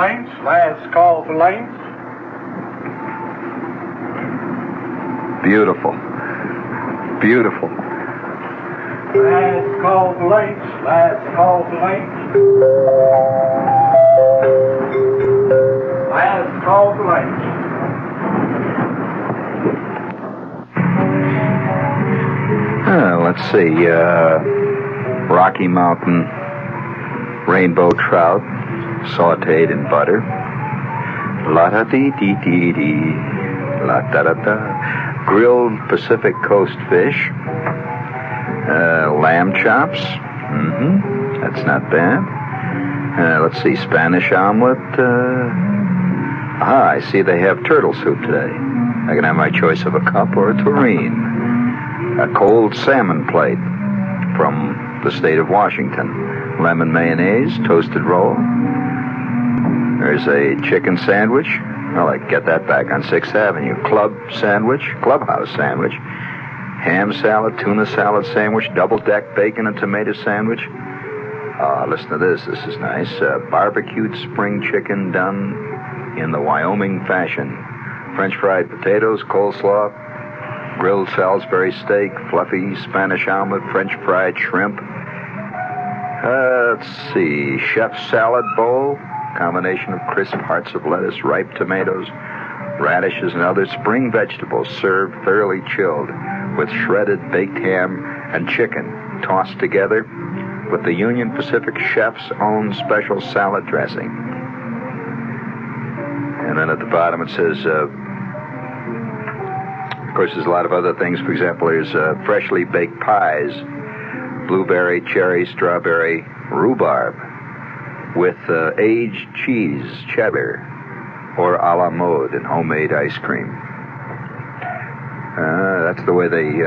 lanes. Last call for lanes. Beautiful. Beautiful. Last call for lanes. Last call for lanes. Last call for lanes. Let's see. Rocky Mountain rainbow trout sautéed in butter. La-da-dee-dee-dee-dee. La-da-da-da. Grilled Pacific Coast fish. Lamb chops. That's not bad. Let's see. Spanish omelet. I see they have turtle soup today. I can have my choice of a cup or a tureen. A cold salmon plate from the state of Washington. Lemon mayonnaise, toasted roll. There's a chicken sandwich. Well, I get that back on 6th Avenue. Clubhouse sandwich. Ham salad, tuna salad sandwich, double-deck bacon and tomato sandwich. Listen to this. This is nice. Barbecued spring chicken done in the Wyoming fashion. French fried potatoes, coleslaw, grilled Salisbury steak, fluffy Spanish omelet, French fried shrimp. Let's see. Chef's salad bowl, combination of crisp hearts of lettuce, ripe tomatoes, radishes, and other spring vegetables served thoroughly chilled with shredded baked ham and chicken tossed together with the Union Pacific chef's own special salad dressing. And then at the bottom it says, of course, there's a lot of other things. For example, there's freshly baked pies, blueberry, cherry, strawberry, rhubarb, with aged cheese, cheddar, or a la mode, and homemade ice cream. That's the way they...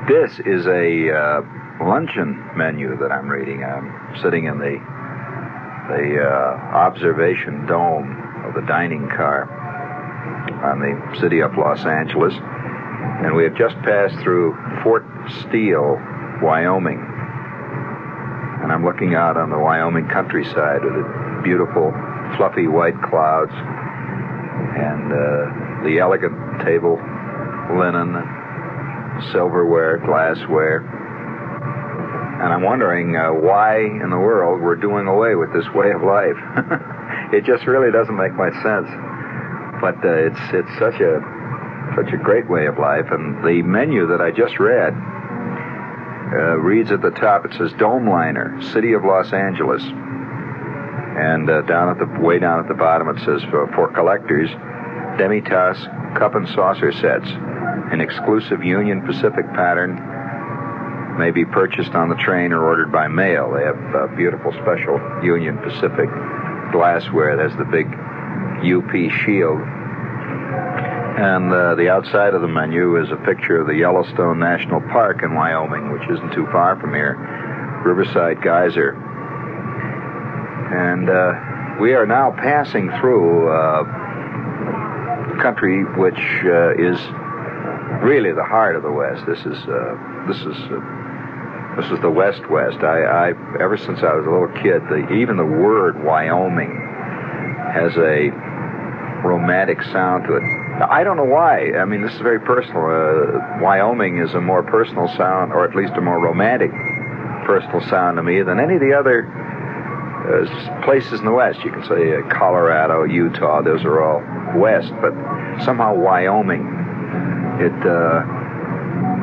This is a luncheon menu that I'm reading. I'm sitting in the observation dome of the dining car on the city of Los Angeles, and we have just passed through Fort Steele, Wyoming, and I'm looking out on the Wyoming countryside with the beautiful fluffy white clouds and the elegant table linen, silverware, glassware, and I'm wondering why in the world we're doing away with this way of life. It just really doesn't make much sense. But it's such a great way of life, and the menu that I just read reads at the top. It says Domeliner, City of Los Angeles, and way down at the bottom it says for collectors, Demi-Tasse cup and saucer sets in exclusive Union Pacific pattern may be purchased on the train or ordered by mail. They have beautiful special Union Pacific glassware. There's the big UP shield. And the outside of the menu is a picture of the Yellowstone National Park in Wyoming, which isn't too far from here, Riverside Geyser. And we are now passing through country which is really the heart of the West. This is the West. I ever since I was a little kid, even the word Wyoming has a romantic sound to it. Now, I don't know why. I mean, this is very personal. Wyoming is a more personal sound, or at least a more romantic personal sound to me than any of the other places in the West. You can say Colorado, Utah, those are all West, but somehow Wyoming,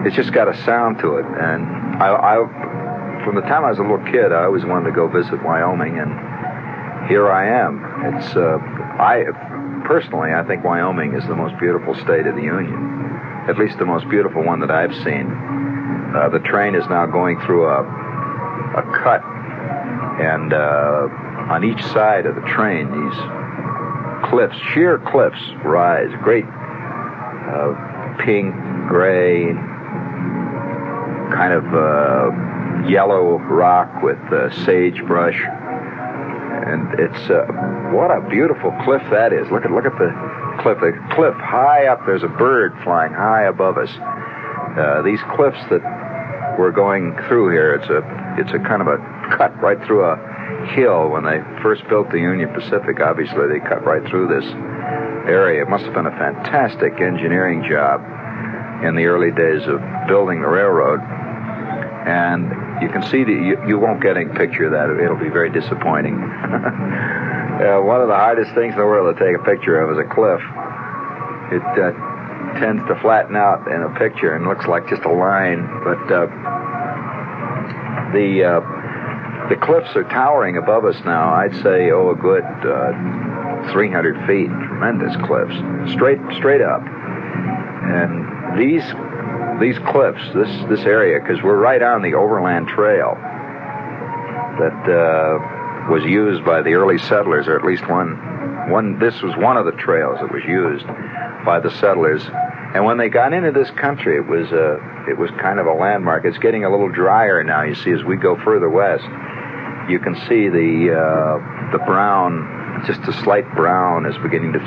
it's just got a sound to it. And I from the time I was a little kid, I always wanted to go visit Wyoming, and here I am. It's Personally, I think Wyoming is the most beautiful state of the Union, at least the most beautiful one that I've seen. The train is now going through a cut, and on each side of the train, these sheer cliffs rise, great pink, gray, kind of yellow rock with sagebrush. And it's what a beautiful cliff that is. Look at the cliff. The cliff high up. There's a bird flying high above us. These cliffs that we're going through here. It's a kind of a cut right through a hill. When they first built the Union Pacific, obviously they cut right through this area. It must have been a fantastic engineering job in the early days of building the railroad. And you can see you won't get a picture of that. It'll be very disappointing. One of the hardest things in the world to take a picture of is a cliff. It tends to flatten out in a picture and looks like just a line. But the cliffs are towering above us now. I'd say, a good 300 feet. Tremendous cliffs, straight up. And these cliffs, this area, because we're right on the overland trail that was used by the early settlers, or at least one. This was one of the trails that was used by the settlers. And when they got into this country, it was kind of a landmark. It's getting a little drier now. You see, as we go further west, you can see the brown, just a slight brown, is beginning to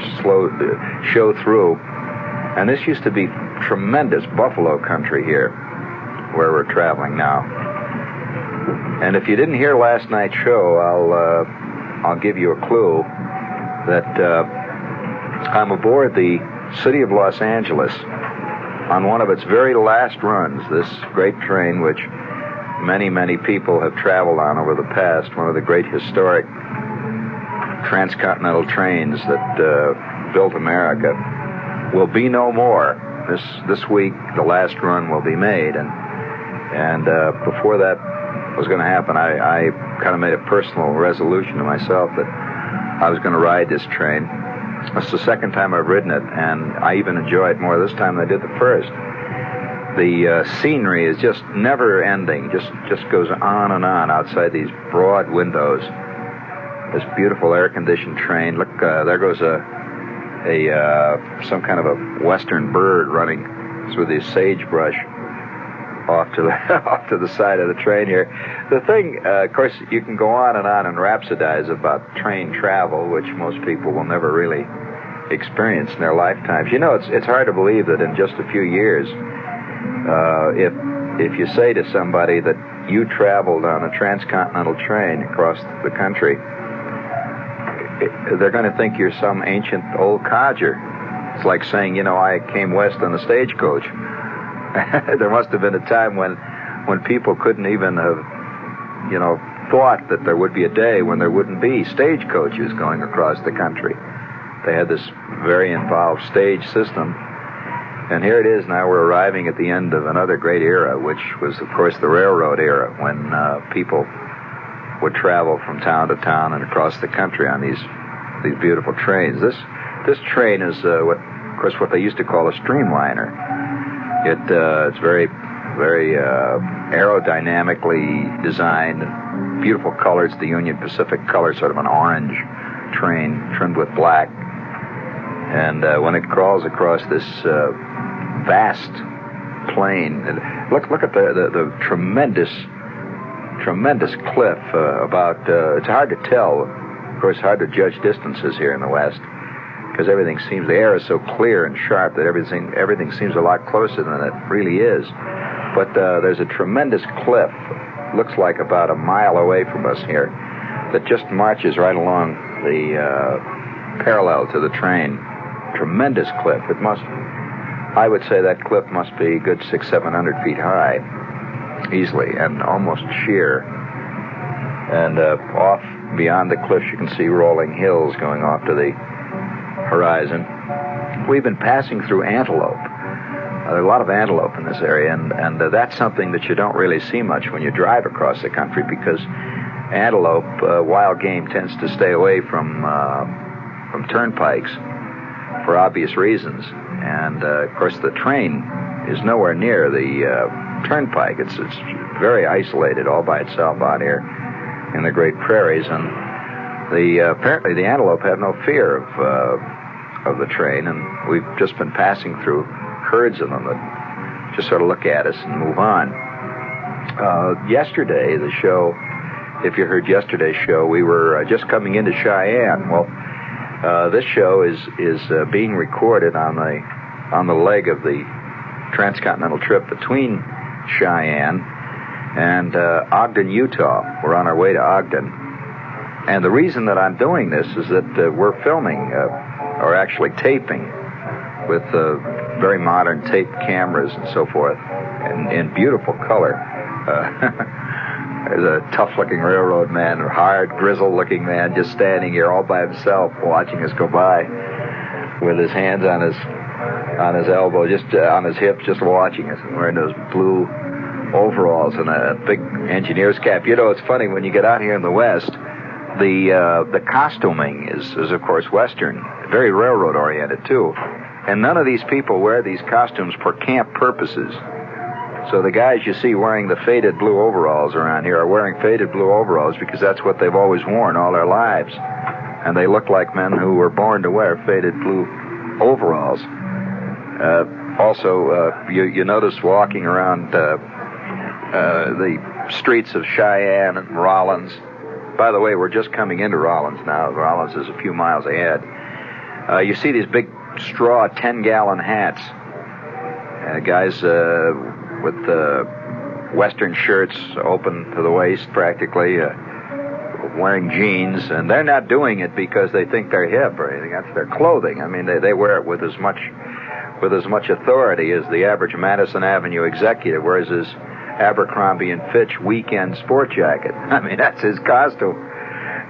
show through. And this used to be tremendous buffalo country here, where we're traveling now. And if you didn't hear last night's show, I'll give you a clue that I'm aboard the City of Los Angeles on one of its very last runs. This great train, which many people have traveled on over the past, one of the great historic transcontinental trains that built America, will be no more. This week, the last run will be made, and before that was going to happen, I kind of made a personal resolution to myself that I was going to ride this train. It's the second time I've ridden it, and I even enjoy it more this time than I did the first. The scenery is just never ending, just goes on and on outside these broad windows. This beautiful air-conditioned train. Look, there goes some kind of a western bird running through the sagebrush off to the side of the train here. The thing, of course, you can go on and rhapsodize about train travel, which most people will never really experience in their lifetimes. You know, it's hard to believe that in just a few years, if you say to somebody that you traveled on a transcontinental train across the country, they're going to think you're some ancient old codger. It's like saying, I came west on a stagecoach. There must have been a time when people couldn't even have, thought that there would be a day when there wouldn't be stagecoaches going across the country. They had this very involved stage system. And here it is now, we're arriving at the end of another great era, which was, of course, the railroad era, when people would travel from town to town and across the country on these beautiful trains. This train is what they used to call a streamliner. It's very aerodynamically designed, and beautiful colors. The Union Pacific color, sort of an orange train trimmed with black. And when it crawls across this vast plain, look at the tremendous cliff. It's hard to tell. Of course, hard to judge distances here in the West, because the air is so clear and sharp that everything seems a lot closer than it really is. But there's a tremendous cliff, looks like about a mile away from us here, that just marches right along the parallel to the train. Tremendous cliff. I would say that cliff must be a good 600-700 feet high, easily, and almost sheer. And off beyond the cliffs, you can see rolling hills going off to the horizon. We've been passing through antelope. There are a lot of antelope in this area, and that's something that you don't really see much when you drive across the country, because antelope, wild game, tends to stay away from turnpikes for obvious reasons. And of course, the train is nowhere near the turnpike. It's very isolated, all by itself out here in the great prairies, and apparently the antelope have no fear of the train, and we've just been passing through herds of them that just sort of look at us and move on. Yesterday, the show, if you heard yesterday's show, we were just coming into Cheyenne. Well, this show is being recorded on the leg of the transcontinental trip between Cheyenne and Ogden, Utah. We're on our way to Ogden, And the reason that I'm doing this is that we're filming, or actually taping, with very modern tape cameras and so forth, in beautiful color. There's a tough-looking railroad man, a hard, grizzled-looking man, just standing here all by himself, watching us go by, with his hands on his elbow, just on his hips, just watching us, and wearing those blue overalls and a big engineer's cap. You know, it's funny, when you get out here in the West, the costuming is of course Western, very railroad-oriented, too. And none of these people wear these costumes for camp purposes. So the guys you see wearing the faded blue overalls around here are wearing faded blue overalls because that's what they've always worn all their lives. And they look like men who were born to wear faded blue overalls. You notice walking around the streets of Cheyenne and Rollins. By the way, we're just coming into Rollins now. Rollins is a few miles ahead. You see these big straw 10-gallon hats. Guys with Western shirts open to the waist practically, wearing jeans, and they're not doing it because they think they're hip or anything. That's their clothing. I mean, they wear it with as much authority as the average Madison Avenue executive wears his Abercrombie and Fitch weekend sport jacket. I mean, that's his costume.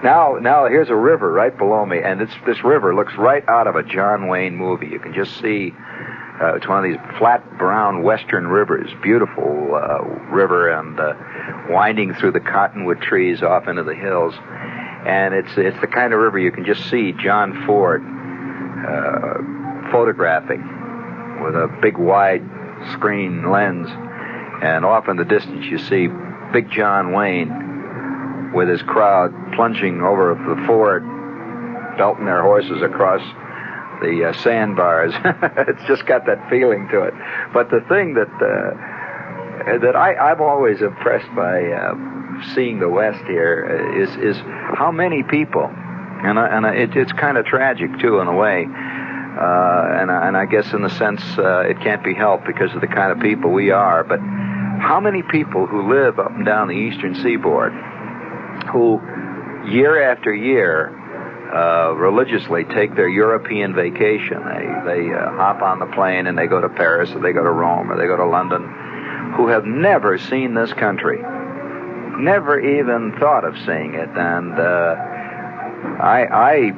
Now here's a river right below me, and this river looks right out of a John Wayne movie. You can just see it's one of these flat brown western rivers, beautiful river, and winding through the cottonwood trees off into the hills. And it's the kind of river you can just see John Ford photographing with a big wide screen lens. And off in the distance you see Big John Wayne with his crowd plunging over the ford, belting their horses across the sandbars. It's just got that feeling to it. But the thing that I'm always impressed by seeing the West here is how many people, and it's kind of tragic too in a way, and I guess in the sense it can't be helped because of the kind of people we are, but how many people who live up and down the eastern seaboard who year after year religiously take their European vacation. They hop on the plane and they go to Paris or they go to Rome or they go to London, who have never seen this country, never even thought of seeing it. And I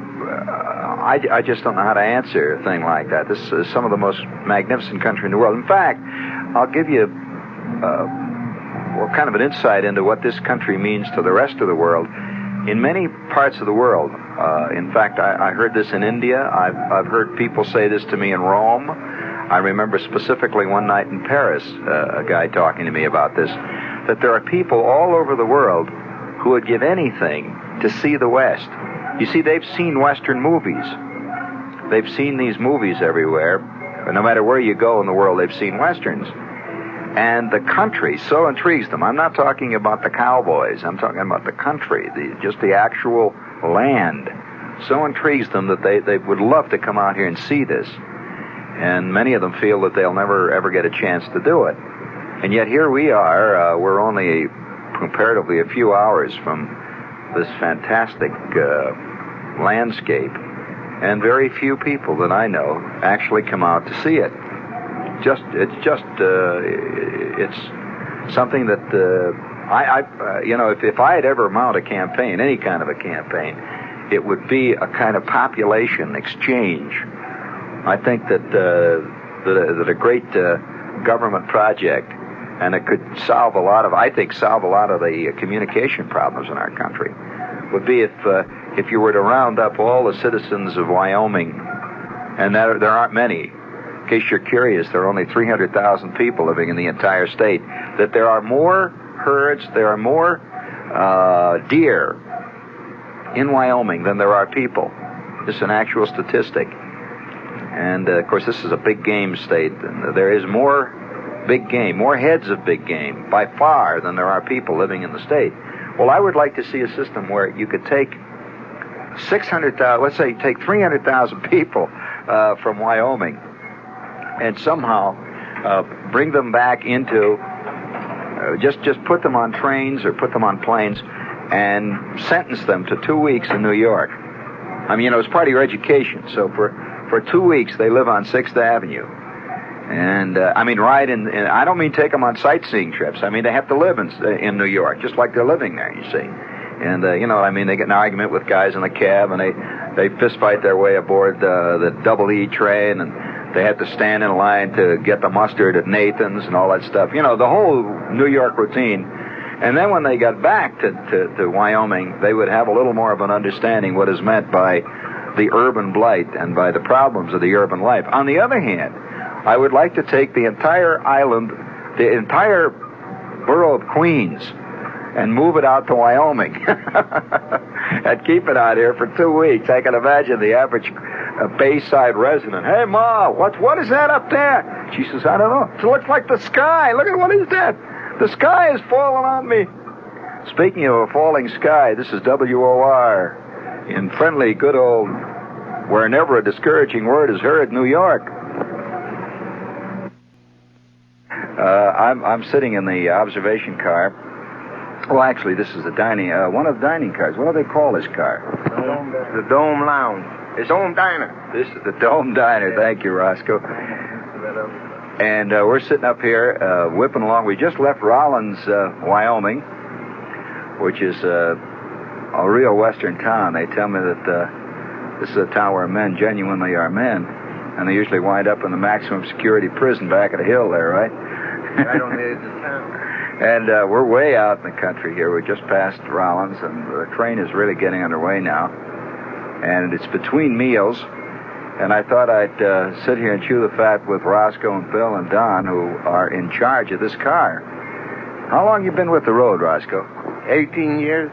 just don't know how to answer a thing like that. This is some of the most magnificent country in the world. In fact, I'll give you kind of an insight into what this country means to the rest of the world. In many parts of the world, in fact, I heard this in India. I've heard people say this to me in Rome. I remember specifically one night in Paris, a guy talking to me about this, that there are people all over the world who would give anything to see the West. You see, they've seen Western movies. They've seen these movies everywhere. No matter where you go in the world, they've seen Westerns. And the country so intrigues them. I'm not talking about the cowboys. I'm talking about the country, just the actual land. So intrigues them that they would love to come out here and see this. And many of them feel that they'll never, ever get a chance to do it. And yet here we are. We're only comparatively a few hours from this fantastic landscape. And very few people that I know actually come out to see it. It's something that if I had ever mount a campaign, any kind of a campaign, it would be a kind of population exchange. I think that a great government project, and it could solve a lot of the communication problems in our country, would be if you were to round up all the citizens of Wyoming, and there aren't many. In case you're curious, there are only 300,000 people living in the entire state. That there are more herds, there are more deer in Wyoming than there are people. This is an actual statistic. And, of course, this is a big game state. And there is more big game, more heads of big game, by far, than there are people living in the state. Well, I would like to see a system where you could take 600,000, let's say take 300,000 people from Wyoming, and somehow bring them back into, just put them on trains or put them on planes and sentenced them to 2 weeks in New York. I mean, it's part of your education. So for 2 weeks, they live on 6th Avenue. And, ride in, I don't mean take them on sightseeing trips. I mean, they have to live in New York, just like they're living there, you see. And, they get in an argument with guys in the cab, and they fist fight their way aboard the double E train, and they had to stand in line to get the mustard at Nathan's and all that stuff. The whole New York routine. And then when they got back to Wyoming, they would have a little more of an understanding what is meant by the urban blight and by the problems of the urban life. On the other hand, I would like to take the entire island, the entire borough of Queens, and move it out to Wyoming and keep it out here for 2 weeks. I can imagine the average Bayside resident. Hey, Ma, what is that up there? She says, I don't know. It looks like the sky. Look at what is that? The sky is falling on me. Speaking of a falling sky, this is WOR in friendly, good old, where never a discouraging word is heard, New York. I'm sitting in the observation car. Well, actually, this is one of the dining cars. What do they call this car? The Dome Lounge. It's Dome Diner. This is the Dome Diner. Thank you, Roscoe. And we're sitting up here whipping along. We just left Rollins, Wyoming, which is a real western town. They tell me that this is a town where men genuinely are men, and they usually wind up in the maximum security prison back of the hill there, right? Right on the edge of town. And we're way out in the country here. We just passed Rollins, and the train is really getting underway now. And it's between meals, and I thought I'd sit here and chew the fat with Roscoe and Bill and Don, who are in charge of this car. How long you been with the road, Roscoe? 18 years.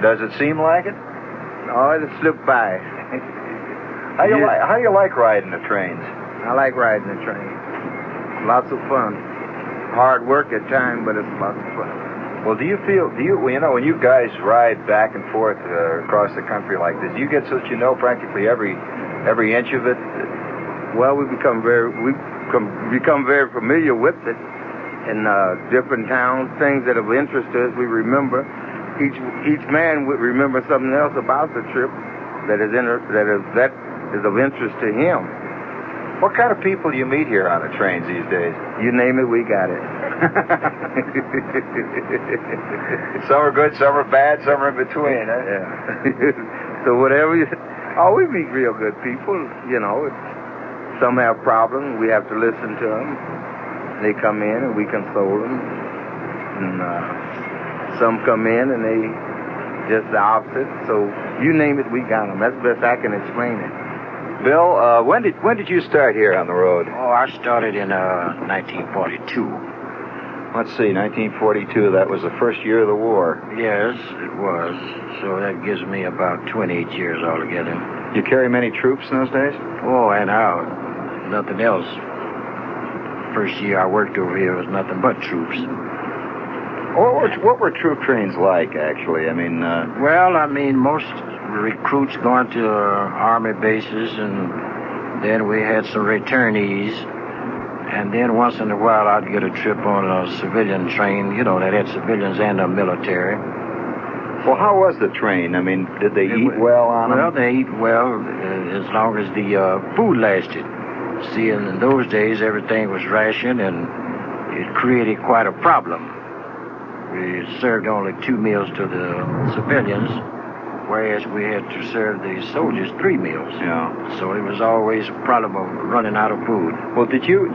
Does it seem like it? Oh, it slipped by. How do you like riding the trains? I like riding the train. Lots of fun. Hard work at times, but it's lots of fun. Well, when you guys ride back and forth across the country like this, do you get so that you know practically every inch of it? Well, we become very familiar with it in different towns, things that of interest to us. We remember each man would remember something else about the trip that is of interest to him. What kind of people do you meet here on the trains these days? You name it, we got it. Some are good, some are bad, some are in between, huh? Yeah. So whatever we meet real good people, Some have problems, we have to listen to them. They come in and we console them. And some come in and they just the opposite. So you name it, we got them. That's the best I can explain it. Bill, when did you start here on the road? Oh, I started in 1942. Let's see, 1942. That was the first year of the war. Yes, it was. So that gives me about 28 years altogether. You carry many troops in those days? Oh, and out. Nothing else. First year I worked over here was nothing but troops. What were troop trains like, actually? Most recruits going to army bases, and then we had some returnees, and then once in a while I'd get a trip on a civilian train, that had civilians and the military. Well, how was the train? Did they eat well on them? Well, they eat well as long as the food lasted. See, in those days everything was rationed, and it created quite a problem. We served only 2 meals to the civilians, whereas we had to serve the soldiers 3 meals. Yeah. So it was always a problem of running out of food. Well, did you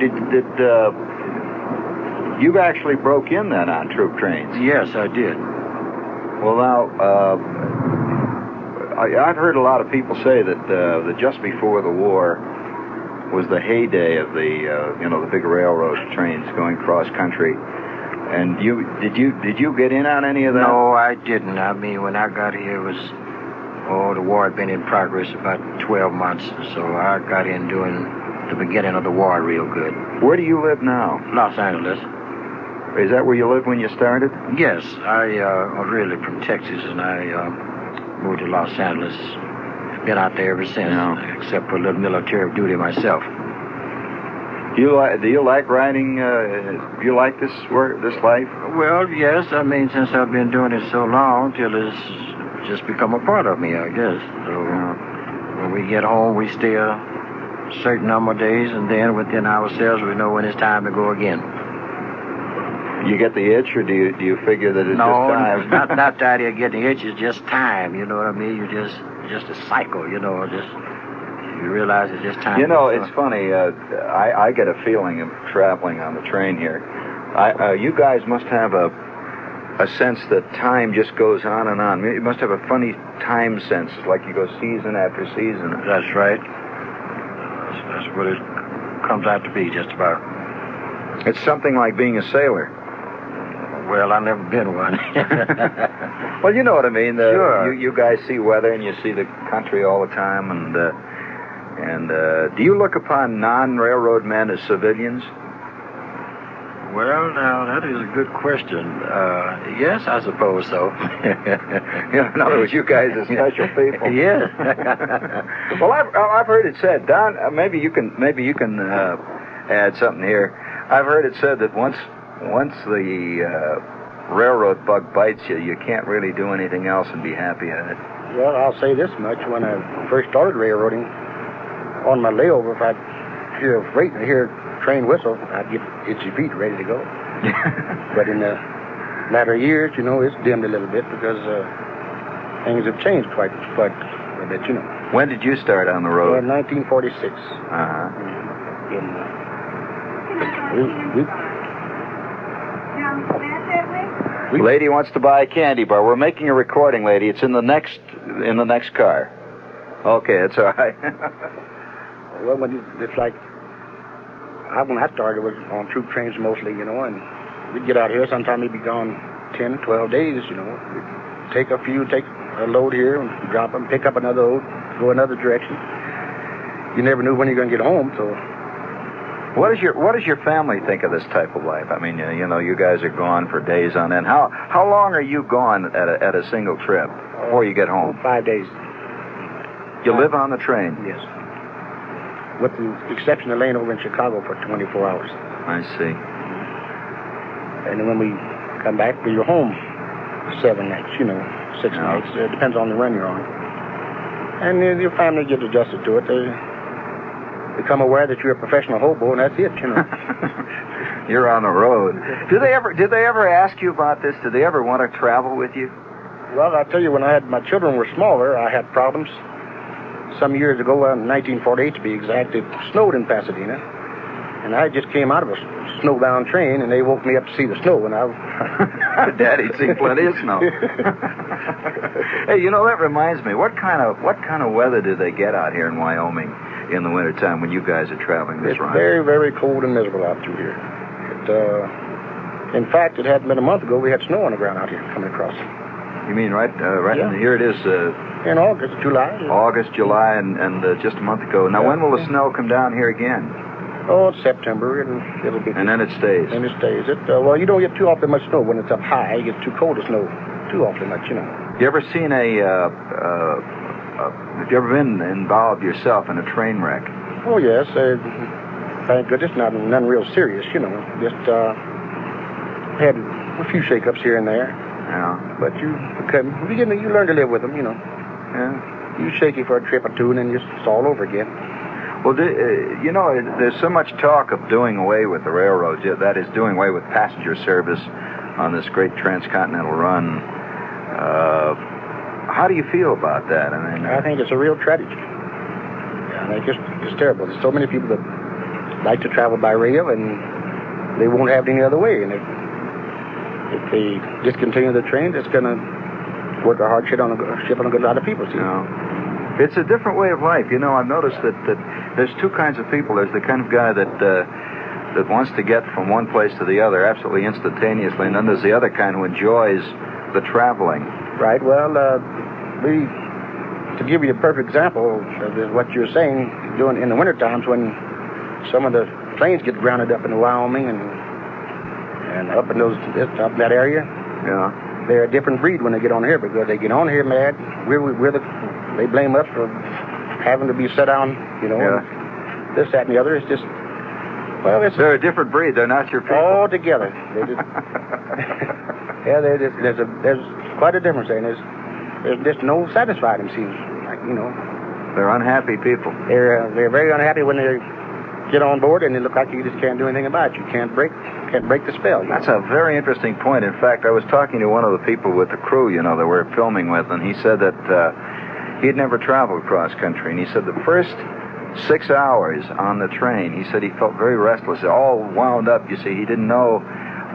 actually broke in then on troop trains? Yes, I did. Well, now, I've heard a lot of people say that just before the war was the heyday of the big railroad trains going cross country. And did you get in on any of that? No, I didn't. When I got here, the war had been in progress about 12 months, so I got in during the beginning of the war real good. Where do you live now? Los Angeles. Is that where you lived when you started? Yes, I originally from Texas, and I moved to Los Angeles. Been out there ever since, except for a little military duty myself. Do you like riding? Do you like this life? Well, yes. I mean, since I've been doing it so long, till it's just become a part of me, I guess. So when we get home, we stay a certain number of days, and then within ourselves, we know when it's time to go again. You get the itch, or do you figure that it's No, just time? not the idea of getting the itch. It's just time. You know what I mean? You just a cycle. You know, you realize it's just time. You know, it's funny. I get a feeling of traveling on the train here. You guys must have a sense that time just goes on and on. You must have a funny time sense, like you go season after season. That's right. That's what it comes out to be, just about. It's something like being a sailor. Well, I've never been one. Well, you know what I mean. Sure. You guys see weather and you see the country all the time, and do you look upon non-railroad men as civilians? Well, now, that is a good question. Yes, I suppose so. In other words, you guys are special people. Yes. Well, I've heard it said, Don. Maybe you can add something here. I've heard it said that once the railroad bug bites you, you can't really do anything else and be happy at it. Well, I'll say this much. When I first started railroading, on my layover, if I'd hear a train whistle, I'd get itchy feet ready to go. But in the latter years, it's dimmed a little bit because things have changed quite a bit, When did you start on the road? 1946. Uh-huh. Lady wants to buy a candy bar. We're making a recording, lady. It's in the next car. Okay, it's all right. Well, it's like when I started, it was on troop trains mostly, and we'd get out here. Sometimes we'd be gone 10, 12 days, We'd take a load here and drop them, pick up another load, go another direction. You never knew when you're going to get home, so. What does your family think of this type of life? I mean, you guys are gone for days on end. How long are you gone at a single trip before you get home? 5 days. You live on the train? Yes. With the exception of laying over in Chicago for 24 hours. I see. And then when we come back, we're home 7 nights, 6 nights. It depends on the run you're on. And then your family gets adjusted to it. They become aware that you're a professional hobo, and that's it, You're on the road. Did they ever ask you about this? Did they ever want to travel with you? Well, I tell you, when my children were smaller, I had problems. Some years ago, in 1948 to be exact, it snowed in Pasadena. And I just came out of a snowbound train, and they woke me up to see the snow. And Daddy'd seen plenty of snow. Hey, that reminds me. What kind of weather do they get out here in Wyoming in the wintertime when you guys are traveling this run? It's very, very cold and miserable out through here. In fact, it hadn't been a month ago we had snow on the ground out here coming across. You mean right? Yeah. Here it is. In August, July. August, July, and just a month ago. Now, when will the snow come down here again? Oh, it's September, and it'll be. And then it stays. And it stays. Well, you don't get too awfully much snow when it's up high. It gets too cold to snow too awfully much, You ever seen have you ever been involved yourself in a train wreck? Oh yes. Thank goodness, none real serious. Just had a few shakeups here and there. Yeah. But you learn to live with them. Yeah. You shaky for a trip or two, and then it's all over again. Well, there's so much talk of doing away with the railroads. That is, doing away with passenger service on this great transcontinental run. How do you feel about that? I think it's a real tragedy. I think it's terrible. There's so many people that like to travel by rail, and they won't have it any other way. And if they discontinue the trains, it's going to work a hard ship on a good lot of people. It's a different way of life. I've noticed that there's two kinds of people. There's the kind of guy that wants to get from one place to the other absolutely instantaneously, and then there's the other kind who enjoys the traveling. Right. Well, to give you a perfect example of what you're saying, doing in the winter times when some of the planes get grounded up in Wyoming and up in up that area. Yeah. They're a different breed when they get on here because they get on here mad. They blame us for having to be set down, Yeah. this, that, and the other. It's just Well, They're a different breed. They're not your people. all together. They just, yeah, there's quite a difference there. And there's just no satisfied them, seems like, you know. They're unhappy people. They're very unhappy when they get on board and they look like you just can't do anything about it. You can't break the spell. That's a very interesting point. In fact, I was talking to one of the people with the crew, you know, that we're filming with, and he said that he had never traveled cross country, and he said the first 6 hours on the train, he said he felt very restless, all wound up, you see. He didn't know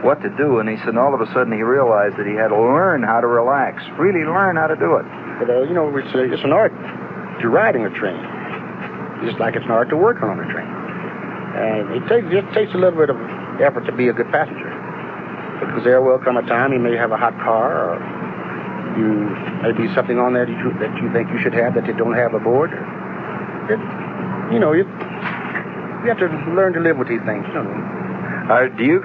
what to do, and he said all of a sudden he realized that he had to learn how to relax, really learn how to do it. But, you know, it's an art to riding a train, just like it's an art to work on a train. And it takes a little bit of effort to be a good passenger, because there will come a time you may have a hot car, or you may be something on there that you think you should have that you don't have aboard. You have to learn to live with these things. You know. Do you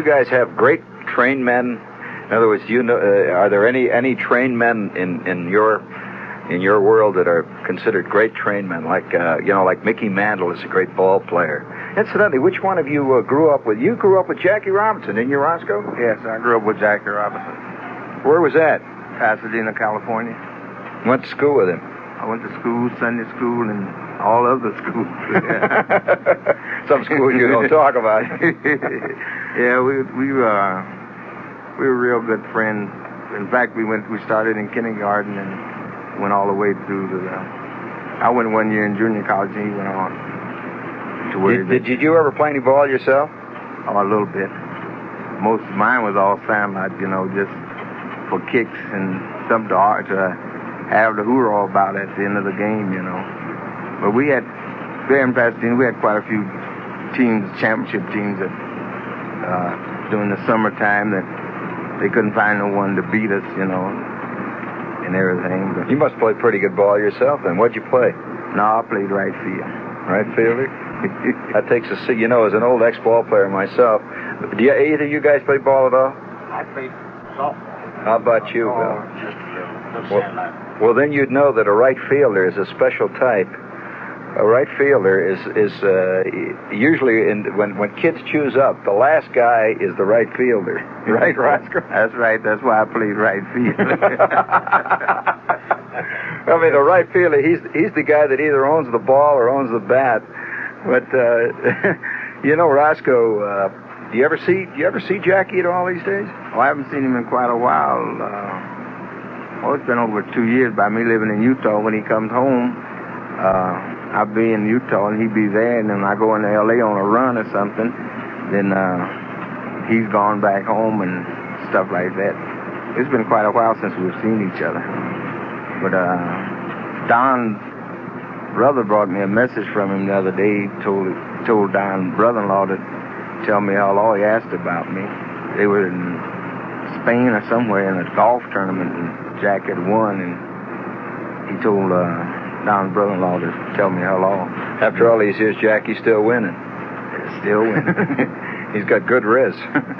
guys have great train men? In other words, are there any train men in your world that are considered great train men? Like Mickey Mantle is a great ball player. Incidentally, which one of you grew up with? You grew up with Jackie Robinson, didn't you, Roscoe? Yes, I grew up with Jackie Robinson. Where was that? Pasadena, California. Went to school with him. I went to school, Sunday school, and all other schools. Some schools you don't talk about. Yeah, we were real good friends. In fact, we started in kindergarten and went all the way through to I went 1 year in junior college, and he went on to where did you ever play any ball yourself? Oh, a little bit. Most of mine was all sandlot, you know, just for kicks and something to have the hoorah about at the end of the game, you know. But there in Pasadena, we had quite a few teams, championship teams, that during the summertime that they couldn't find no one to beat us, you know, and everything. But you must play pretty good ball yourself then. What'd you play? No, I played right field. Right fielder? That takes you know, as an old ex-ball player myself, do either of you guys play ball at all? I played softball. How about you, Bill? Just a sandlot. Well, then you'd know that a right fielder is a special type. A right fielder is usually when kids choose up, the last guy is the right fielder. Right, Roscoe? That's right. That's why I played right field. I mean, the right fielder, he's the guy that either owns the ball or owns the bat. But you know, Roscoe, do you ever see Jackie at all these days? Oh, I haven't seen him in quite a while. It's been over 2 years by me living in Utah. When he comes home, I'll be in Utah and he'd be there, and then I go into L.A. on a run or something, then he's gone back home and stuff like that. It's been quite a while since we've seen each other. But Don's brother brought me a message from him the other day. Told Don's brother-in-law to tell me how long he asked about me. They were in Spain or somewhere in a golf tournament, and Jack had won, and he told Don's brother-in-law to tell me how long. After all these years, Jackie's still winning. Still winning. He's got good riz.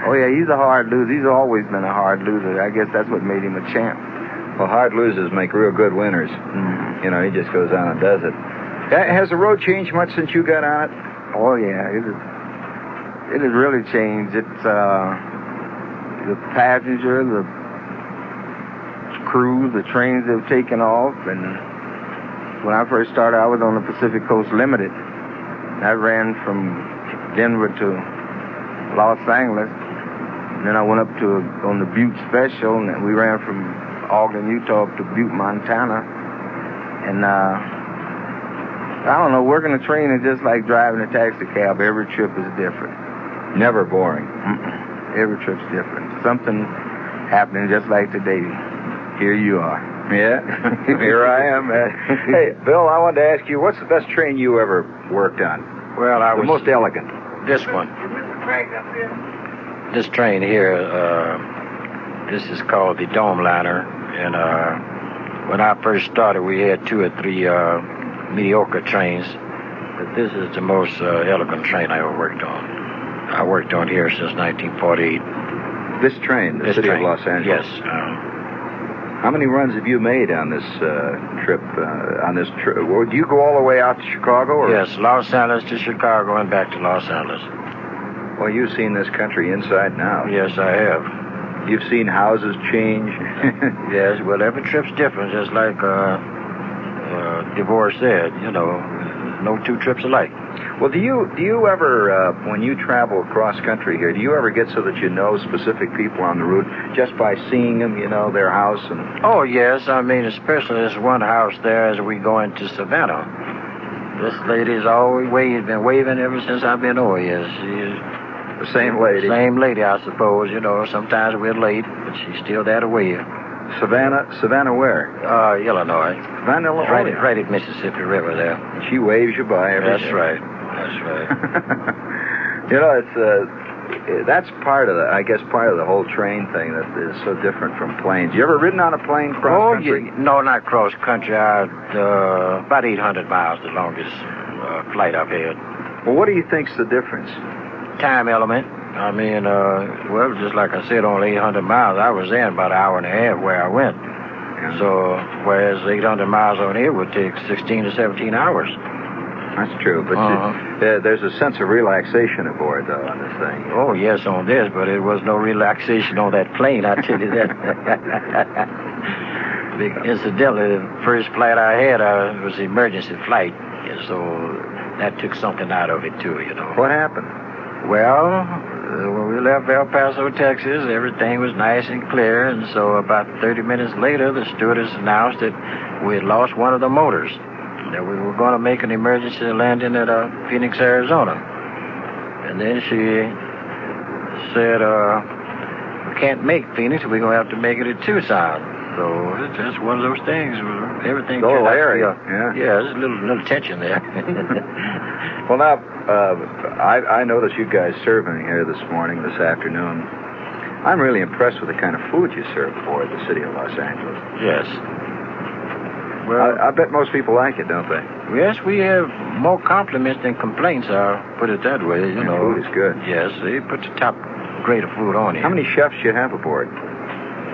Oh, yeah, he's a hard loser. He's always been a hard loser. I guess that's what made him a champ. Well, hard losers make real good winners. Mm-hmm. You know, he just goes on and does it. Has the road changed much since you got on it? Oh, yeah, it has really changed. It's the passenger, the crew, the trains have taken off, and when I first started, I was on the Pacific Coast Limited. I ran from Denver to Los Angeles, and then I went up on the Butte Special, and we ran from Ogden, Utah up to Butte, Montana. And I don't know, working a train is just like driving a taxi cab. Every trip is different. Never boring. Every trip's different. Something happening just like today. Here you are. Yeah, here I am, man. Hey, Bill, I wanted to ask you, what's the best train you ever worked on? Well, the most elegant. This one. This train here, this is called the Domeliner, and when I first started, we had 2 or 3 mediocre trains, but this is the most elegant train I ever worked on. I worked on here since 1948. This train, the city of Los Angeles? Yes. How many runs have you made on this trip? Do you go all the way out to Chicago? Or? Yes, Los Angeles to Chicago and back to Los Angeles. Well, you've seen this country inside and out. Yes, I have. You've seen houses change. Yes, well, every trip's different, just like Divorce said, you know, no two trips alike. Well, do you ever, when you travel across country here, do you ever get so that you know specific people on the route just by seeing them, you know, their house? And Oh, yes, I mean, especially this one house there as we go into Savannah. This lady's always been waving ever since I've been over here. She's the same lady? Same lady, I suppose. You know, sometimes we're late, but she's still there to wave. Savannah where? Illinois. Savannah, Illinois. Right at Mississippi River there. She waves you by every That's day. right. That's right. You know, it's that's part of the whole train thing that is so different from planes. You ever ridden on a plane cross country? No, not cross country. About 800 miles, the longest flight I've had. Well, what do you think's the difference? Time element. I mean, well, just like I said, only 800 miles. I was there in about an hour and a half where I went. Yeah. So, whereas 800 miles on here would take 16 to 17 hours. That's true, but there's a sense of relaxation aboard, though, on this thing. Oh, yes, on this, but it was no relaxation on that plane, I tell you that. Incidentally, the first flight I had was an emergency flight, and so that took something out of it, too, you know. What happened? Well, when we left El Paso, Texas, everything was nice and clear, and so about 30 minutes later, the stewardess announced that we had lost one of the motors, that we were going to make an emergency landing at Phoenix, Arizona. And then she said, we can't make Phoenix, we're going to have to make it at Tucson. So it's just one of those things where everything... The whole area, yeah. Yeah, there's a little tension there. Well, now, I noticed you guys serving here this afternoon. I'm really impressed with the kind of food you serve aboard the city of Los Angeles. Yes. Well, I bet most people like it, don't they? Yes, we have more compliments than complaints, I'll put it that way, you know. Food is good. Yes, they put the top grade of food on here. How many chefs do you have aboard?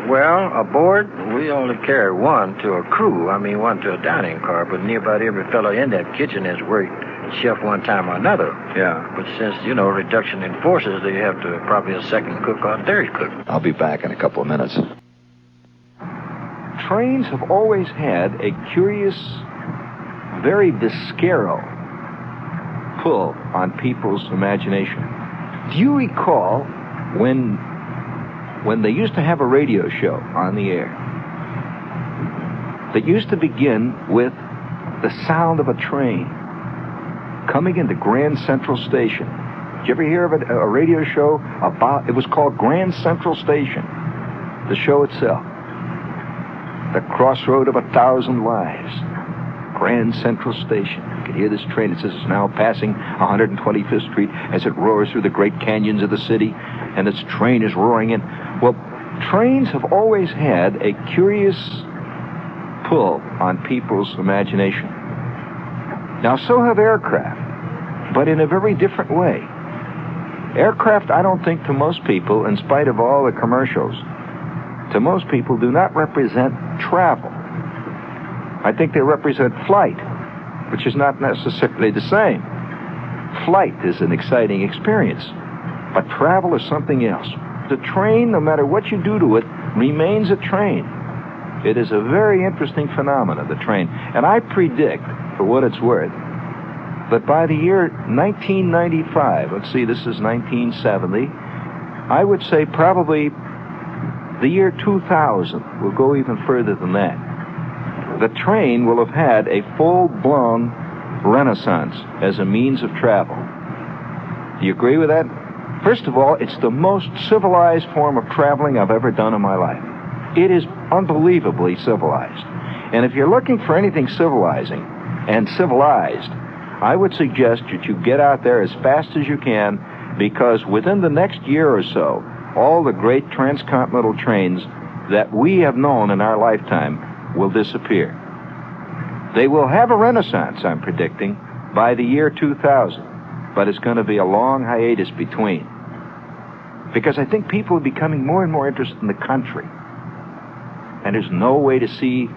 Well, aboard, we only carry one to a crew. I mean, one to a dining car, but near about every fellow in that kitchen has worked chef one time or another. Yeah. But since, you know, reduction in forces, they have to probably a second cook or a third cook. I'll be back in a couple of minutes. Trains have always had a curious, very visceral pull on people's imagination. Do you recall when they used to have a radio show on the air that used to begin with the sound of a train coming into Grand Central Station? Did you ever hear of a radio show it was called Grand Central Station, the show itself? The crossroad of 1,000 lives. Grand Central Station. You can hear this train. It says it's now passing 125th Street as it roars through the great canyons of the city, and its train is roaring in. Well, trains have always had a curious pull on people's imagination. Now, so have aircraft, but in a very different way. Aircraft, I don't think to most people, in spite of all the commercials, to most people do not represent travel. I think they represent flight, which is not necessarily the same. Flight is an exciting experience, but travel is something else. The train, no matter what you do to it, remains a train. It is a very interesting phenomenon, the train. And I predict, for what it's worth, that by the year 1995, let's see, this is 1970, I would say probably the year 2000 will go even further than that. The train will have had a full-blown renaissance as a means of travel. Do you agree with that? First of all, it's the most civilized form of traveling I've ever done in my life. It is unbelievably civilized. And if you're looking for anything civilizing and civilized, I would suggest that you get out there as fast as you can, because within the next year or so, all the great transcontinental trains that we have known in our lifetime will disappear. They will have a renaissance, I'm predicting, by the year 2000, but it's going to be a long hiatus between. Because I think people are becoming more and more interested in the country. And there's no way to see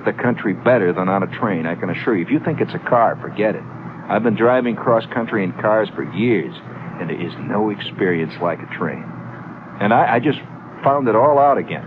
the country better than on a train, I can assure you. If you think it's a car, forget it. I've been driving cross-country in cars for years, And there is no experience like a train. And I just found it all out again.